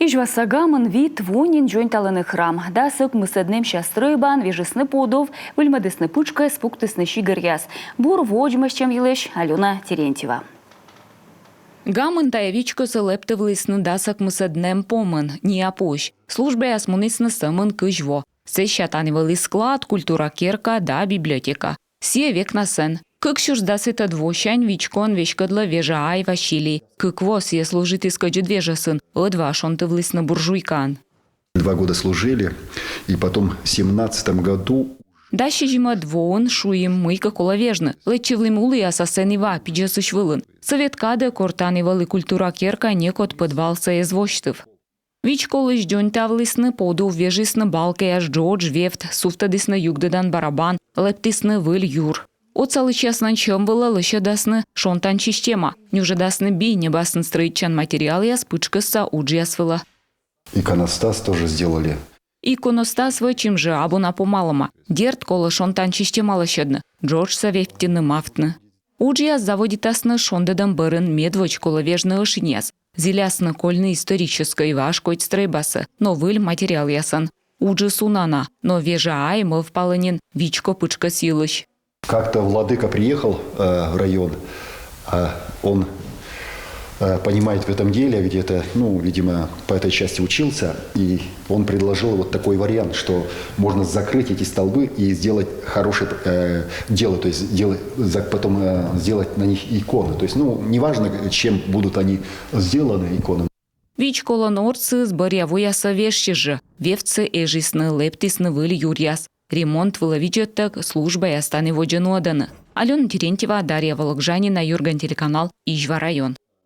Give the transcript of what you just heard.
Ижвасагамын вид вонин жонталыны храм. Дасык мыседнем щастрыбан, вежесны подов, выльмадысны пучка, спуктысны щигыряс. Бур воджмаш чем елеш Алена Терентьева. Гамын таявичкосы лептывлысны дасык мыседнем помын, не опощ. Служба ясмунысны сымын кыжво. Сещатанивали склад, культура керка да библиотека. Сие век на сен. Как щуждасыта двощань вичкон вещкадла вежа ай Василий. Как вос е служит искаджи двежа сын, одва шонтывлысны буржуйкан. 2 года служили, и потом в 17 году... Дащи жима двоон шуем мыйка коловежны. Лечевлим улы асасенива пиджасыш вылын. Совет каде кортанивали культура керка некот подвалса езвощтыв. Вичколыш джонтавлысны поду вежисны балке аж Джордж вефт, суфтадысны югдадан барабан, лептисны выль юр. Оцалычасна чем было лыще дасны шонтан система. Нюже дасны би небасны строительчан материал я спычкаса уджиясвыла. Иконостас тоже сделали. Иконостас вычим же абуна помалама. Дерт кола шонтан система лыщедны. Джордж савефтины мафтны. Уджияс заводитасны шондадам бырын медвоч кола вежны ышиньяс. Зилясны кольны исторической вашкоить стройбасы, но выль материал ясан. Уджи сунана, но вежа ай мов палынин вичко пычка силыш. Как-то владыка приехал в район, он понимает в этом деле, ведь это, видимо, по этой части учился, и он предложил вот такой вариант, что можно закрыть эти столбы и сделать хорошее дело, то есть потом сделать на них иконы. То есть, неважно, чем будут они сделаны, иконы. Вичкола норцы сборявуя совещи же, вевцы эжисны лептисны выль юрьяс. Ремонт выловичеттак служба и останы воджену оданы. Алена Терентьева, Дарья Вологжанина, Юрган телеканал, Ижва район.